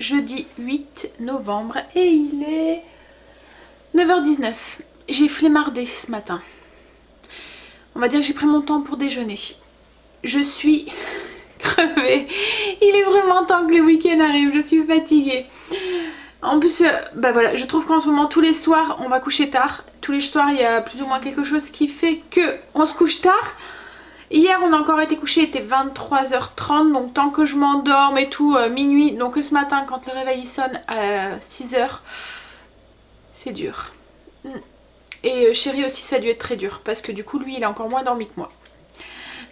jeudi 8 novembre et il est 9h19. J'ai flemmardé ce matin. On va dire que j'ai pris mon temps pour déjeuner. Je suis crevée. Il est vraiment temps que le week-end arrive. Je suis fatiguée. En plus, bah voilà, je trouve qu'en ce moment, tous les soirs, on va coucher tard. Tous les soirs, il y a plus ou moins quelque chose qui fait que on se couche tard. Hier, on a encore été couché, il était 23h30, donc tant que je m'endorme et tout, minuit. Donc ce matin, quand le réveil sonne à 6h, c'est dur. Et chéri aussi, ça a dû être très dur, parce que du coup, lui, il a encore moins dormi que moi.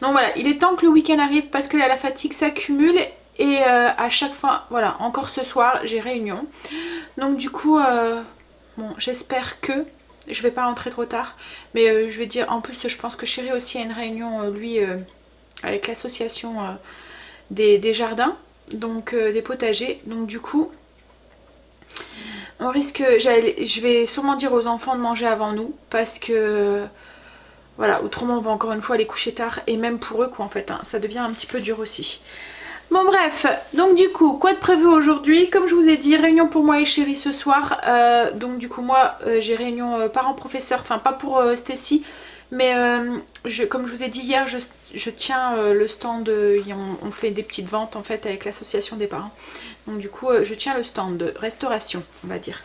Donc voilà, il est temps que le week-end arrive, parce que là, la fatigue s'accumule. Et à chaque fois, voilà, encore ce soir, j'ai réunion. Donc du coup, bon, j'espère que... Je vais pas rentrer trop tard, mais je vais dire, en plus je pense que chéri aussi a une réunion, lui, avec l'association des jardins, donc des potagers, donc du coup, on risque, je vais sûrement dire aux enfants de manger avant nous, parce que, voilà, autrement on va encore une fois aller coucher tard, et même pour eux quoi en fait, hein, ça devient un petit peu dur aussi. Bon bref, donc du coup, quoi de prévu aujourd'hui? Comme je vous ai dit, réunion pour moi et chéri ce soir. Donc du coup, moi, j'ai réunion parents-professeurs, enfin pas pour Stacy, mais comme je vous ai dit hier, je tiens le stand, on fait des petites ventes en fait avec l'association des parents. Donc du coup, je tiens le stand de restauration, on va dire.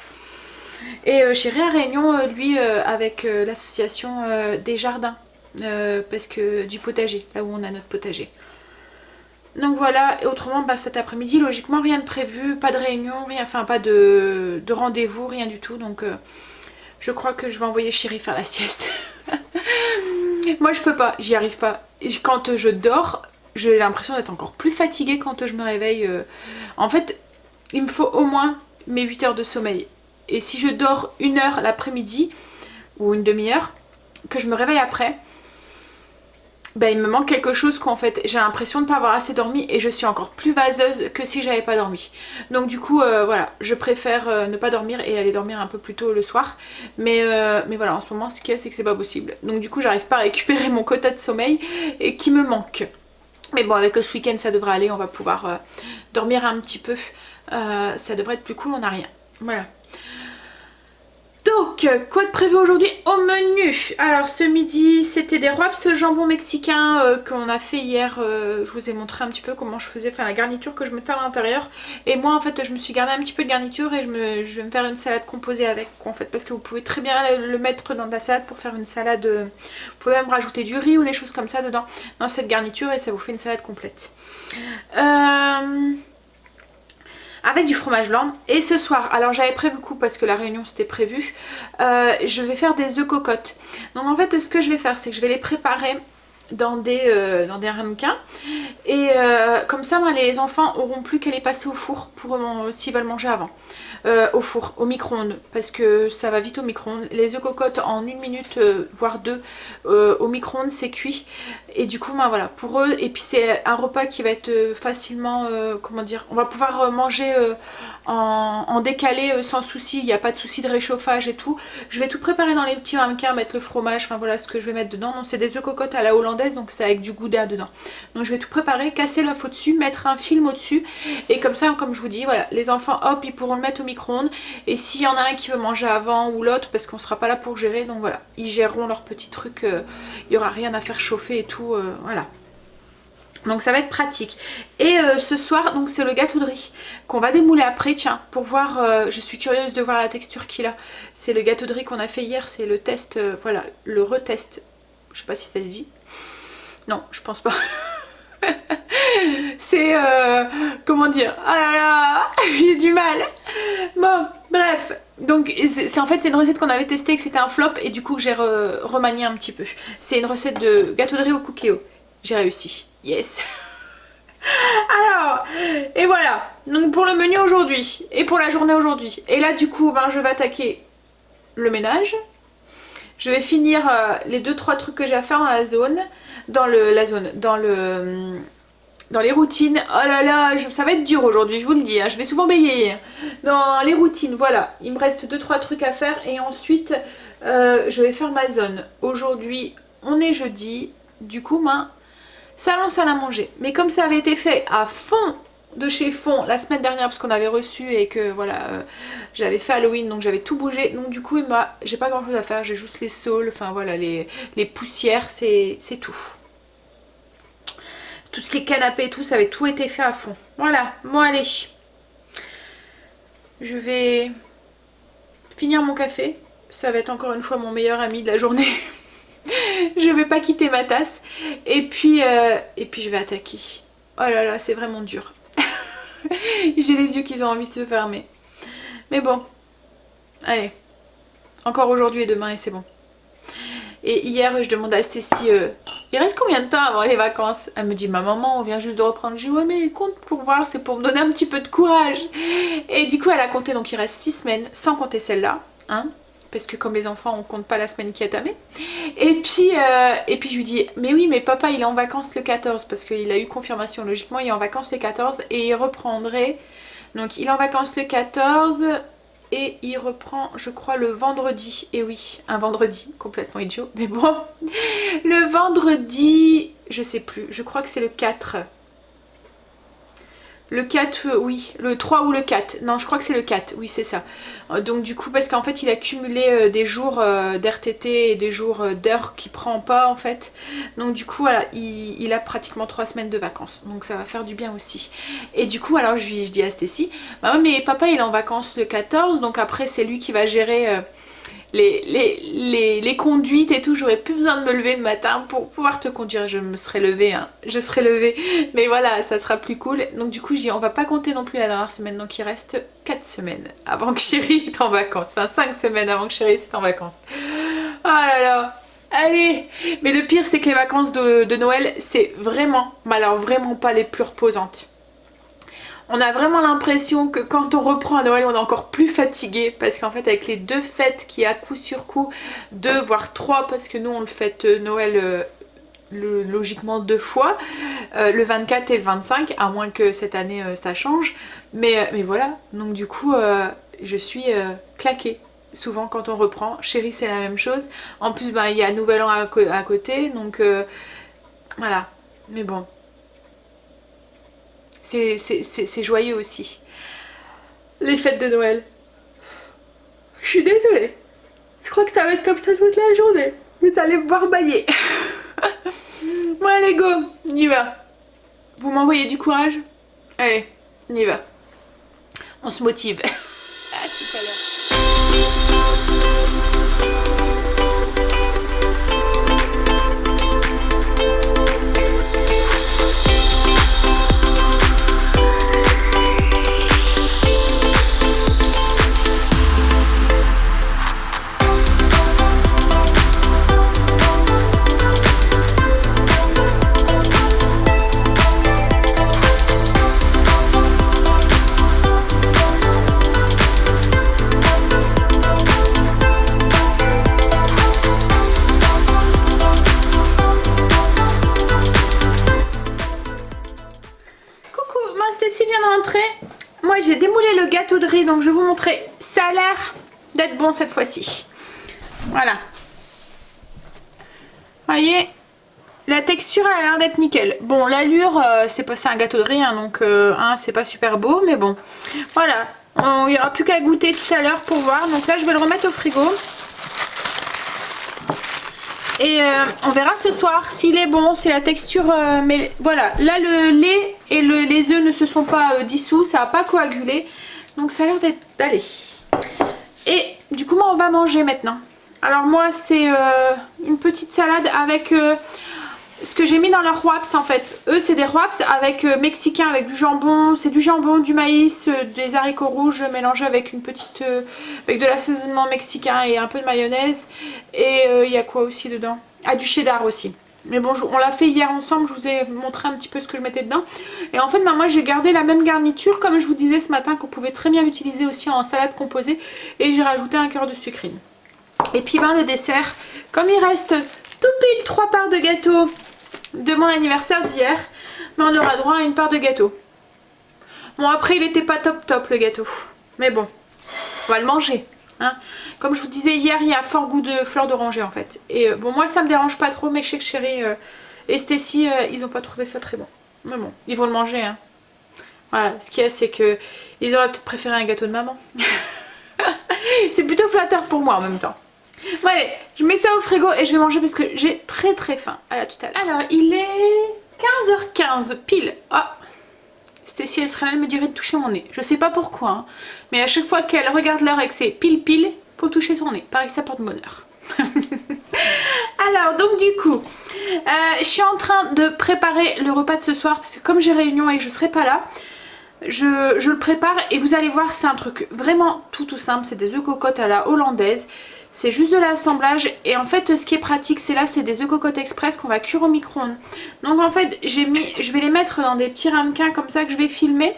Et chéri a réunion, lui, avec l'association des jardins, parce que du potager, là où on a notre potager. Donc voilà, et autrement bah, cet après-midi logiquement rien de prévu, pas de réunion, rien, enfin pas de rendez-vous, rien du tout. Donc je crois que je vais envoyer chéri faire la sieste. Moi je peux pas, j'y arrive pas. Quand je dors, j'ai l'impression d'être encore plus fatiguée quand je me réveille. En fait, il me faut au moins mes 8 heures de sommeil. Et si je dors 1 heure l'après-midi, ou une demi-heure, que je me réveille après, bah, il me manque quelque chose qu'en fait j'ai l'impression de ne pas avoir assez dormi et je suis encore plus vaseuse que si j'avais pas dormi. Donc du coup voilà, je préfère ne pas dormir et aller dormir un peu plus tôt le soir. Mais voilà, en ce moment ce qu'il y a c'est que c'est pas possible. Donc du coup j'arrive pas à récupérer mon quota de sommeil et qui me manque. Mais bon, avec ce week-end ça devrait aller, on va pouvoir dormir un petit peu. Ça devrait être plus cool, on n'a rien. Voilà. Donc, quoi de prévu aujourd'hui au menu? Alors ce midi c'était des wraps jambon mexicain qu'on a fait hier, je vous ai montré un petit peu comment je faisais, enfin la garniture que je mettais à l'intérieur. Et moi en fait je me suis gardé un petit peu de garniture et je vais me faire une salade composée avec en fait, parce que vous pouvez très bien le mettre dans de la salade pour faire une salade, vous pouvez même rajouter du riz ou des choses comme ça dedans, dans cette garniture et ça vous fait une salade complète. Avec du fromage blanc. Et ce soir, alors j'avais prévu le coup parce que la réunion c'était prévu, je vais faire des œufs cocottes. Donc en fait ce que je vais faire c'est que je vais les préparer dans des ramequins et comme ça moi, les enfants auront plus qu'à les passer au four pour s'ils veulent manger avant. Au four, au micro-ondes, parce que ça va vite au micro-ondes. Les œufs cocottes en 1 minute, voire 2, au micro-ondes c'est cuit. Et du coup, ben voilà, pour eux, et puis c'est un repas qui va être facilement, comment dire, on va pouvoir manger en décalé sans souci, il n'y a pas de souci de réchauffage et tout. Je vais tout préparer dans les petits ramequins, mettre le fromage, enfin voilà ce que je vais mettre dedans. Donc c'est des œufs cocottes à la hollandaise, donc c'est avec du gouda dedans. Donc je vais tout préparer, casser l'œuf au-dessus, mettre un film au-dessus, et comme ça, comme je vous dis, voilà, les enfants, hop, ils pourront le mettre au micro-ondes. Et s'il y en a un qui veut manger avant ou l'autre, parce qu'on sera pas là pour gérer, donc voilà, ils géreront leur petit truc, il n'y aura rien à faire chauffer et tout, voilà. Donc ça va être pratique. Et ce soir, donc c'est le gâteau de riz qu'on va démouler après, tiens, pour voir, je suis curieuse de voir la texture qu'il a. C'est le gâteau de riz qu'on a fait hier, c'est le test, voilà, le retest. Je sais pas si ça se dit. Non, je pense pas. C'est, comment dire, ah là là, j'ai du mal. Bon, bref. Donc en fait c'est une recette qu'on avait testée et que c'était un flop et du coup j'ai remanié un petit peu. C'est une recette de gâteau de riz au cookéo. J'ai réussi. Yes. Alors, et voilà. Donc pour le menu aujourd'hui et pour la journée aujourd'hui. Et là du coup, ben, je vais attaquer le ménage. Je vais finir les 2-3 trucs que j'ai à faire dans la zone. Dans les routines. Oh là là, ça va être dur aujourd'hui, je vous le dis. Hein, je vais souvent bégayer. Dans les routines, voilà. Il me reste 2-3 trucs à faire. Et ensuite, je vais faire ma zone. Aujourd'hui, on est jeudi. Du coup, salon salle à manger. Mais comme ça avait été fait à fond de chez Fond la semaine dernière parce qu'on avait reçu et que voilà, j'avais fait Halloween, donc j'avais tout bougé. Donc du coup, j'ai pas grand chose à faire, j'ai juste les saules, enfin voilà, les poussières, c'est tout. Tout ce qui est canapé et tout, ça avait tout été fait à fond. Voilà, bon allez. Je vais finir mon café. Ça va être encore une fois mon meilleur ami de la journée. Je vais pas quitter ma tasse. Et puis je vais attaquer. Oh là là, c'est vraiment dur. J'ai les yeux qui ont envie de se fermer. Mais bon, allez. Encore aujourd'hui et demain et c'est bon. Et hier, je demandais à Stécie, il reste combien de temps avant les vacances? Elle me dit, ma maman, on vient juste de reprendre. Je dis, ouais, mais compte pour voir, c'est pour me donner un petit peu de courage. Et du coup, elle a compté, donc il reste 6 semaines, sans compter celle-là. Hein, parce que comme les enfants, on compte pas la semaine qui est tamée. Et puis je lui dis, mais oui, mais papa, il est en vacances le 14, parce qu'il a eu confirmation, logiquement, il est en vacances le 14, et il reprendrait. Donc, il est en vacances le 14... et il reprend, je crois, le vendredi. Et oui, un vendredi, complètement idiot. Mais bon, le vendredi, je sais plus, je crois que c'est le 4. Le 4, oui, le 3 ou le 4. Non, je crois que c'est le 4, oui, c'est ça. Donc du coup, parce qu'en fait, il a cumulé des jours d'RTT et des jours d'heures qu'il prend pas, en fait. Donc du coup, voilà, il a pratiquement 3 semaines de vacances. Donc ça va faire du bien aussi. Et du coup, alors, je dis à Stécie, bah ouais, mais papa, il est en vacances le 14, donc après, c'est lui qui va gérer... les conduites et tout, j'aurais plus besoin de me lever le matin pour pouvoir te conduire. Je me serais levée, hein. Je serais levée, mais voilà, ça sera plus cool. Donc du coup, je dis, on va pas compter non plus la dernière semaine, donc il reste 4 semaines avant que Chérie est en vacances, enfin 5 semaines avant que Chérie soit en vacances. Oh là là, allez. Mais le pire, c'est que les vacances de Noël, c'est vraiment, mais alors vraiment pas les plus reposantes. On a vraiment l'impression que quand on reprend à Noël, on est encore plus fatigué parce qu'en fait avec les 2 fêtes qui à coup sur coup, 2 voire 3, parce que nous on le fête Noël logiquement 2 fois, le 24 et le 25, à moins que cette année ça change, mais voilà, donc du coup je suis claquée. Souvent quand on reprend, Chérie c'est la même chose, en plus bah, il y a Nouvel An à côté, donc voilà, mais bon. C'est joyeux aussi. Les fêtes de Noël. Je suis désolée. Je crois que ça va être comme ça toute la journée. Vous allez me voir bailler. Bon allez go, on y va. Vous m'envoyez du courage? Allez, on y va. On se motive. À tout à l'heure. Moi j'ai démoulé le gâteau de riz, donc je vais vous montrer. Ça a l'air d'être bon cette fois-ci. Voilà. Voyez, la texture a l'air d'être nickel. Bon, l'allure, c'est un gâteau de riz, hein, donc hein, c'est pas super beau, mais bon. Voilà, il n'y aura plus qu'à goûter tout à l'heure pour voir. Donc là, je vais le remettre au frigo. Et on verra ce soir s'il est bon, si la texture... mais voilà, là le lait et les œufs ne se sont pas dissous, ça n'a pas coagulé. Donc ça a l'air d'être d'aller. Et du coup, moi, on va manger maintenant. Alors moi, c'est une petite salade avec ce que j'ai mis dans leurs wraps en fait. Eux, c'est des wraps avec mexicain, avec du jambon. C'est du jambon, du maïs, des haricots rouges mélangés avec une petite... avec de l'assaisonnement mexicain et un peu de mayonnaise. Et il y a quoi aussi dedans? Ah, du cheddar aussi. Mais bon, on l'a fait hier ensemble, je vous ai montré un petit peu ce que je mettais dedans. Et en fait, bah, moi j'ai gardé la même garniture, comme je vous disais ce matin, qu'on pouvait très bien l'utiliser aussi en salade composée. Et j'ai rajouté un cœur de sucrine. Et puis ben, le dessert, comme il reste tout pile 3 parts de gâteau de mon anniversaire d'hier, ben, on aura droit à une part de gâteau. Bon, après il était pas top le gâteau. Mais bon, on va le manger. Hein. Comme je vous disais hier, il y a fort goût de fleur d'oranger en fait. Et bon, moi ça me dérange pas trop, mais je sais que Chérie et Stécie, ils ont pas trouvé ça très bon. Mais bon, ils vont le manger. Hein. Voilà, ce qu'il y a, c'est que ils auraient peut-être préféré un gâteau de maman. C'est plutôt flatteur pour moi en même temps. Bon allez, je mets ça au frigo et je vais manger parce que j'ai très très faim. À la tout à l'heure. Alors, il est 15h15 pile. Ah, Stécie, elle serait là, elle me dirait de toucher mon nez. Je sais pas pourquoi, hein, mais à chaque fois qu'elle regarde l'heure et que c'est pile pile, faut toucher son nez. Pareil que ça porte bonheur. Alors, donc du coup, je suis en train de préparer le repas de ce soir parce que comme j'ai réunion et que je serai pas là, je le prépare et vous allez voir, c'est un truc vraiment tout simple. C'est des œufs cocottes à la hollandaise. C'est juste de l'assemblage et en fait ce qui est pratique c'est là, c'est des œufs cocottes express qu'on va cuire au micro-ondes. Donc en fait je vais les mettre dans des petits ramequins comme ça que je vais filmer.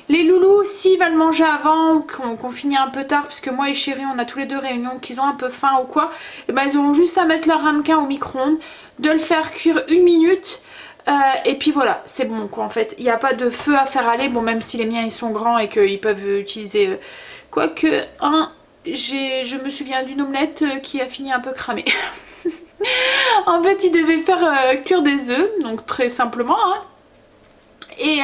Les loulous, s'ils veulent manger avant ou qu'on finit un peu tard, parce que moi et chérie on a tous les deux réunion, qu'ils ont un peu faim ou quoi, et ben ils auront juste à mettre leur ramequin au micro-ondes, de le faire cuire 1 minute. Et puis voilà, c'est bon quoi en fait, il n'y a pas de feu à faire aller, bon même si les miens ils sont grands et qu'ils peuvent utiliser quoique je me souviens d'une omelette qui a fini un peu cramée. En fait il devait faire cuire des œufs, donc très simplement hein. Et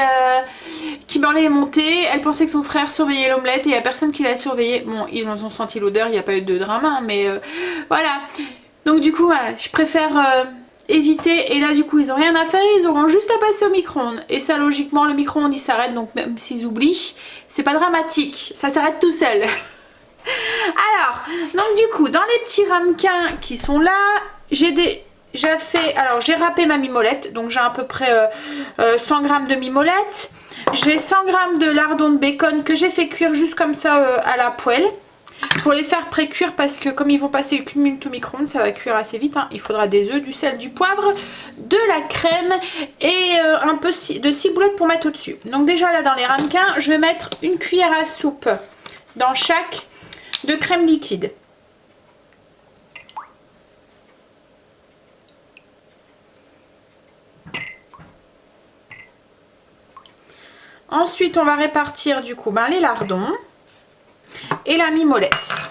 Kimberly est montée, elle pensait que son frère surveillait l'omelette et il n'y a personne qui l'a surveillé. Bon ils en ont senti l'odeur, il n'y a pas eu de drama mais voilà. Donc du coup voilà, je préfère éviter, et là du coup ils ont rien à faire, ils auront juste à passer au micro-ondes et ça logiquement le micro-ondes il s'arrête, donc même s'ils oublient c'est pas dramatique, ça s'arrête tout seul. Alors donc du coup dans les petits ramequins qui sont là, j'ai râpé ma mimolette, donc j'ai à peu près 100 g de mimolette, j'ai 100 g de lardons de bacon que j'ai fait cuire juste comme ça à la poêle pour les faire pré-cuire parce que comme ils vont passer qu'une minute au micro-ondes ça va cuire assez vite hein. Il faudra des œufs, du sel, du poivre, de la crème et un peu de ciboulette pour mettre au dessus. Donc déjà là dans les ramequins je vais mettre une cuillère à soupe dans chaque de crème liquide. Ensuite on va répartir du coup les lardons et la mimolette.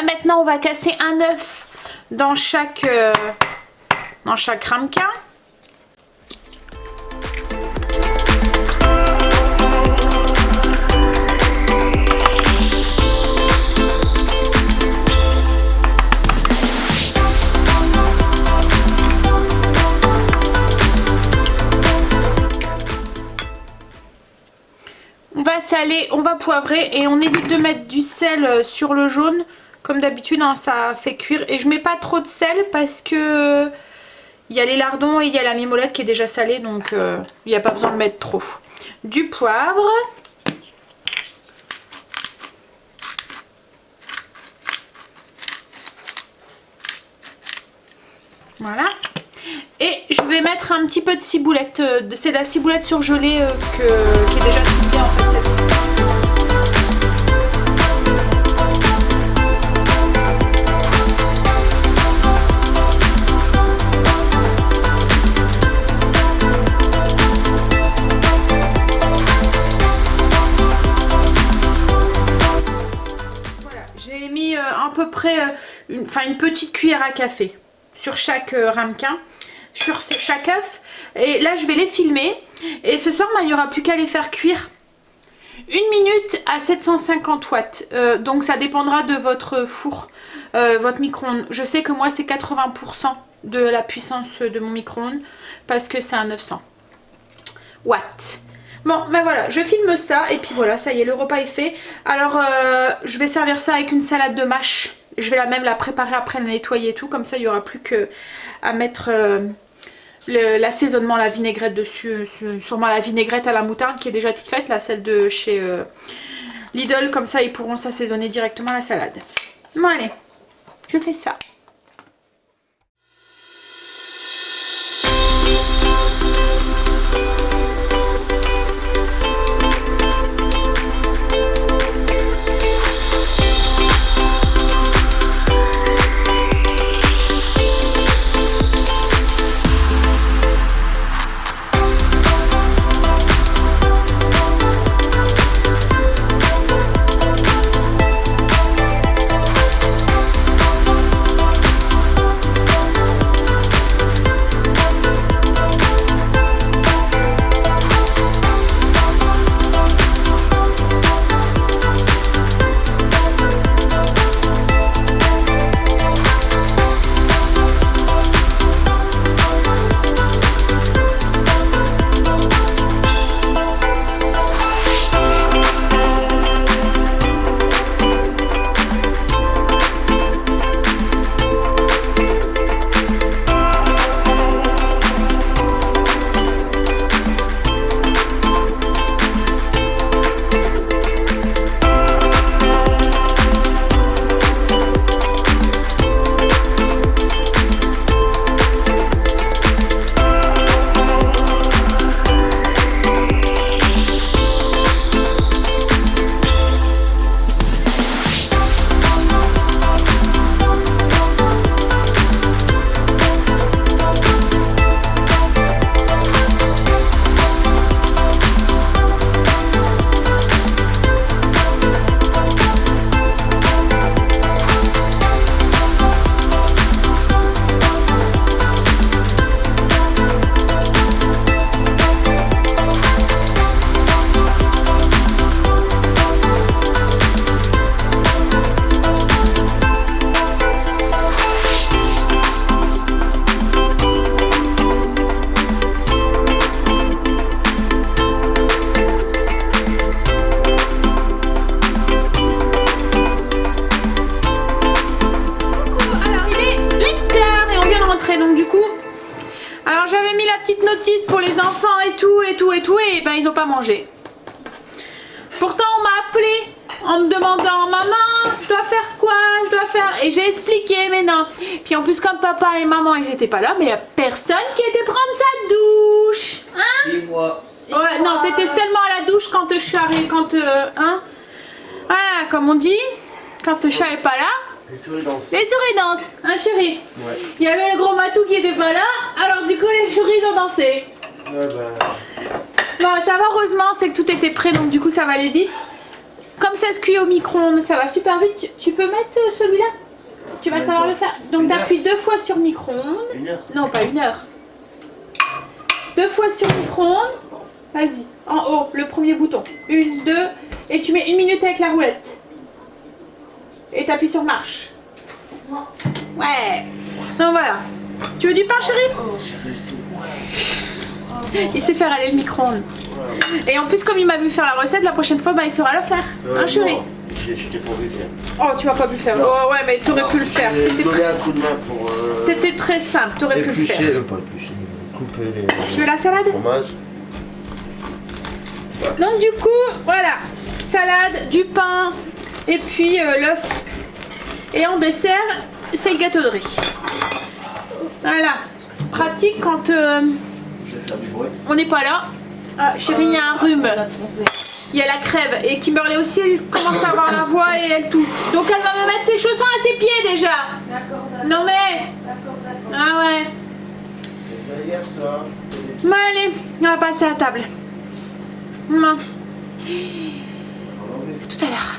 Maintenant on va casser un œuf dans chaque ramequin. On va saler, on va poivrer et on évite de mettre du sel sur le jaune. Comme d'habitude hein, ça fait cuire et je mets pas trop de sel parce que il y a les lardons et il y a la mimolette qui est déjà salée, donc il n'y a pas besoin de mettre trop. Du poivre. Voilà. Et je vais mettre un petit peu de ciboulette. C'est la ciboulette surgelée qui est déjà ciblée en fait. À peu près une petite cuillère à café sur chaque ramequin, sur chaque œuf, et là je vais les filmer et ce soir il n'y aura plus qu'à les faire cuire 1 minute à 750 watts, donc ça dépendra de votre four, votre micro-ondes. Je sais que moi c'est 80% de la puissance de mon micro-ondes parce que c'est un 900 watts. Bon, ben voilà, je filme ça et puis voilà, ça y est, le repas est fait. Alors, je vais servir ça avec une salade de mâche. Je vais la préparer après, la nettoyer et tout. Comme ça, il n'y aura plus que à mettre l'assaisonnement, la vinaigrette dessus. Sûrement la vinaigrette à la moutarde qui est déjà toute faite, là, celle de chez Lidl. Comme ça, ils pourront s'assaisonner directement la salade. Bon, allez, je fais ça. pas manger. Pourtant on m'a appelé en me demandant maman, je dois faire quoi, je dois faire, et j'ai expliqué, mais non. Puis en plus comme papa et maman ils étaient pas là, mais il y a personne qui était prendre sa douche, hein? 6 mois. Ouais, non, t'étais seulement à la douche quand je suis arrivée, hein? Voilà, comme on dit, quand le chat est pas là. Les souris dansent. Les souris dansent, hein chérie? Ouais. Il y avait le gros matou qui était pas là, alors du coup les souris ont dansé. Ouais, bah. Bon, ça va, heureusement, c'est que tout était prêt, donc du coup ça va aller vite. Comme ça se cuit au micro-ondes, ça va super vite. Tu peux mettre celui-là? Tu vas savoir le faire. Donc t'appuies 2 fois sur micro-ondes. 1 heure? Non, pas 1 heure. 2 fois sur micro-ondes. Vas-y, en haut, le premier bouton. 1, 2, et tu mets 1 minute avec la roulette. Et t'appuies sur marche. Ouais. Donc voilà. Tu veux du pain, chérie? Oh, j'ai réussi. Il sait faire aller le micro-ondes. Et en plus, comme il m'a vu faire la recette, la prochaine fois, bah, il saura le faire. Hein, chérie? Non, je t'ai pas vu faire. Oh, tu vas pas pu faire. Non. Oh, ouais, mais t'aurais pu le faire. J'ai C'était donné un coup de main pour. C'était très simple, t'aurais pu le faire. Pas éplucher, couper les. Tu veux la salade? Fromage. Donc du coup, voilà, salade, du pain et puis l'œuf. Et en dessert, c'est le gâteau de riz. Voilà, pratique quand Je vais faire du bruit. on n'est pas là. Ah, chérie, il y a un rhume. Il y a la crève. Et Kimberly aussi, elle commence à avoir la voix et elle tousse. Donc elle va me mettre ses chaussons à ses pieds déjà. D'accord, Non mais... Ah ouais. Déjà hier soir, je Bon allez, on va passer à table. Non. Tout à l'heure.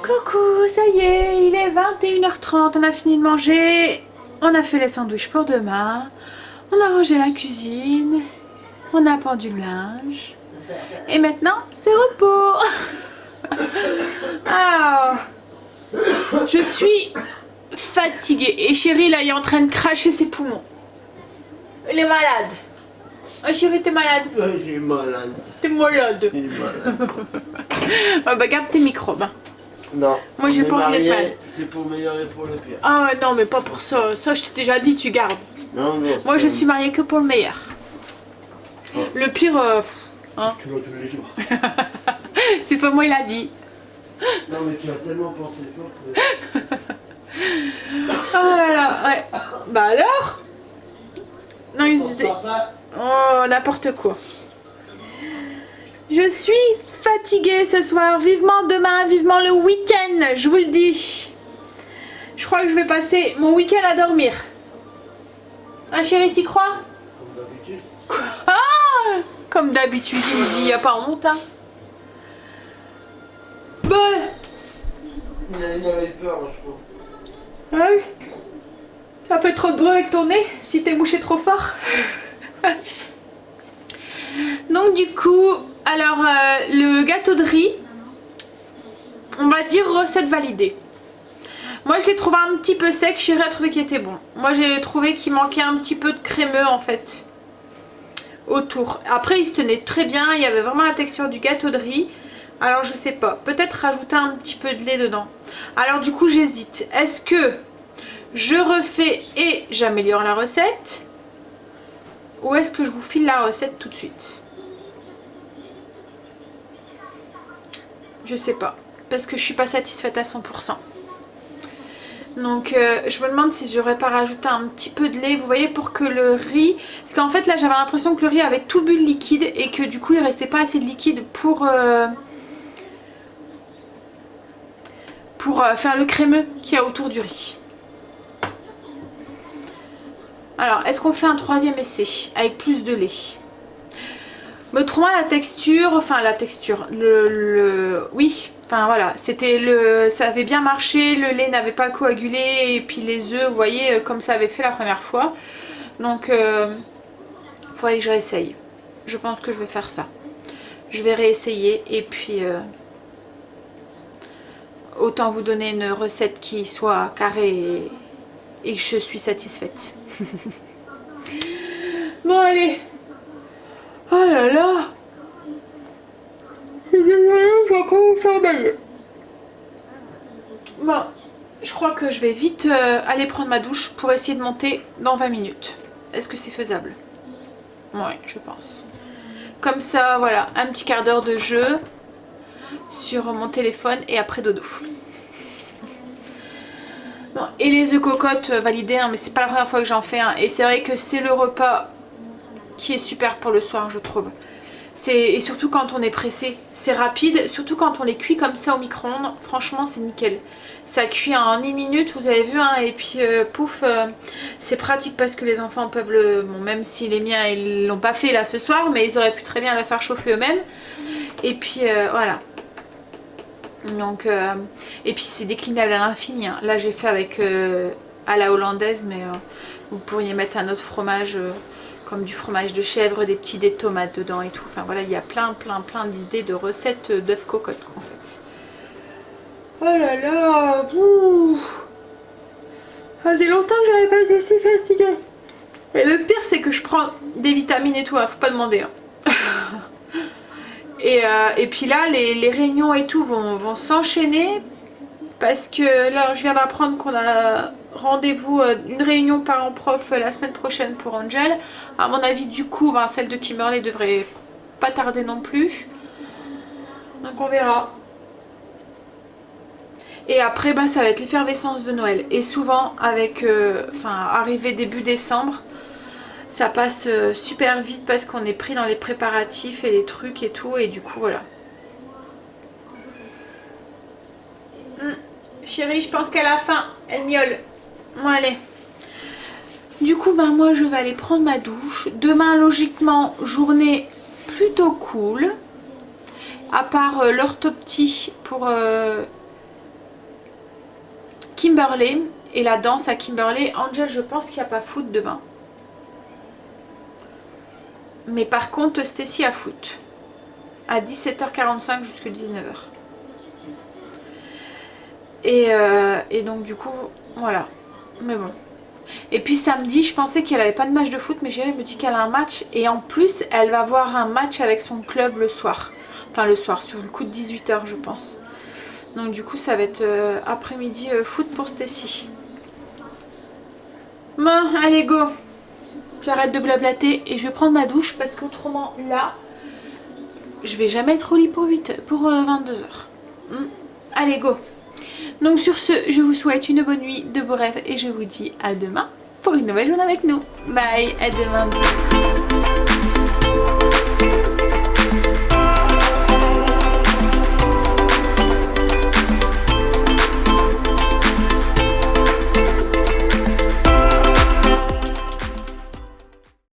Coucou, ça y est, il est 21h30, on a fini de manger, on a fait les sandwichs pour demain, on a rangé la cuisine, on a pendu le linge, et maintenant c'est repos. Ah, je suis fatiguée, et chérie là il est en train de cracher ses poumons. Il est malade. Oh chérie, t'es malade. J'ai malade. T'es malade. J'ai malade. Oh, bah garde tes microbes. Hein. Non. Moi, j'ai on est pas envie d'être mariés, malade. C'est pour le meilleur et pour le pire. Ah ouais, non mais pas pour ça. Ça je t'ai déjà dit, tu gardes. Non, non. Moi je suis mariée que pour le meilleur. Oh. Le pire, hein. Tu vois tous les jours. C'est pas moi il a dit. Non, mais tu as tellement pensé fort que. Oh là là, ouais. Bah alors. Non, il Sans disait... papa, Oh, n'importe quoi. Je suis fatiguée ce soir. Vivement demain, vivement le week-end, je vous le dis. Je crois que je vais passer mon week-end à dormir. Hein chérie, t'y crois? comme d'habitude. Ah, comme d'habitude, il me dit, y a pas honte. Hein. Bon. Il avait peur, je crois. Ah oui. Ça fait trop de bruit avec ton nez si t'es mouché trop fort. Donc du coup, alors le gâteau de riz, on va dire recette validée. Moi je l'ai trouvé un petit peu sec, Chérie a trouvé qu'il était bon. Moi j'ai trouvé qu'il manquait un petit peu de crémeux en fait autour. Après il se tenait très bien, il y avait vraiment la texture du gâteau de riz. Alors je sais pas, peut-être rajouter un petit peu de lait dedans. Alors du coup j'hésite. Est-ce que je refais et j'améliore la recette? Ou est-ce que je vous file la recette tout de suite? Je sais pas. Parce que je suis pas satisfaite à 100%. Donc je me demande si j'aurais pas rajouté un petit peu de lait, vous voyez, pour que le riz... Parce qu'en fait là j'avais l'impression que le riz avait tout bu le liquide et que du coup il restait pas assez de liquide pour faire le crémeux qu'il y a autour du riz. Alors, est-ce qu'on fait un troisième essai avec plus de lait? Mais autrement, la texture, oui, enfin voilà, ça avait bien marché, le lait n'avait pas coagulé et puis les œufs, vous voyez, comme ça avait fait la première fois. Donc, faudrait que je réessaye. Je pense que je vais faire ça. Je vais réessayer et puis autant vous donner une recette qui soit carrée et que je suis satisfaite. Bon, allez. Oh là là. Je vais encore vous faire bailler. Bon, je crois que je vais vite aller prendre ma douche pour essayer de monter dans 20 minutes. Est-ce que c'est faisable? Oui, je pense. Comme ça, voilà, un petit quart d'heure de jeu sur mon téléphone et après dodo. Bon, et les œufs cocottes validés, hein, mais c'est pas la première fois que j'en fais. Hein, et c'est vrai que c'est le repas qui est super pour le soir, je trouve. Et surtout quand on est pressé, c'est rapide, surtout quand on les cuit comme ça au micro-ondes, franchement c'est nickel. Ça cuit en 1 minute, vous avez vu, hein, et puis pouf, c'est pratique parce que les enfants peuvent bon, même si les miens ils l'ont pas fait là ce soir, mais ils auraient pu très bien le faire chauffer eux-mêmes. Et puis voilà. Donc, et puis c'est déclinable à l'infini. Hein. Là j'ai fait avec à la hollandaise, mais vous pourriez mettre un autre fromage. Comme du fromage de chèvre, des tomates dedans et tout. Enfin voilà, il y a plein d'idées de recettes d'œufs cocottes en fait. Oh là là, ça faisait longtemps que j'avais pas été si fatiguée. Et le pire c'est que je prends des vitamines et tout, hein, faut pas demander. Hein. et puis là, les réunions et tout vont s'enchaîner. Parce que là, je viens d'apprendre qu'on a rendez-vous, une réunion parents-prof la semaine prochaine pour Angel. À mon avis, du coup, celle de Kimberley devrait pas tarder non plus. Donc on verra. Et après, ça va être l'effervescence de Noël. Et souvent, avec, arrivé début décembre, ça passe super vite parce qu'on est pris dans les préparatifs et les trucs et tout. Et du coup, voilà. Chérie, je pense qu'elle a faim. Elle miaule. Bon, allez. Du coup, moi, je vais aller prendre ma douche. Demain, logiquement, journée plutôt cool. À part l'orthoptie pour Kimberley. Et la danse à Kimberley. Angel, je pense qu'il n'y a pas foot demain. Mais par contre, Stacy a foot. À 17h45 jusqu'à 19h. Et donc du coup voilà, mais bon. Et puis samedi je pensais qu'elle avait pas de match de foot, mais Géry me dit qu'elle a un match. Et en plus elle va avoir un match avec son club le soir. Enfin le soir, sur le coup de 18h je pense. Donc du coup ça va être après-midi foot pour Stacy. Bon allez go. J'arrête de blablater et je vais prendre ma douche. Parce qu'autrement là je vais jamais être au lit pour 22h. Allez go. Donc sur ce, je vous souhaite une bonne nuit, de beaux rêves et je vous dis à demain pour une nouvelle journée avec nous. Bye, à demain, bisous.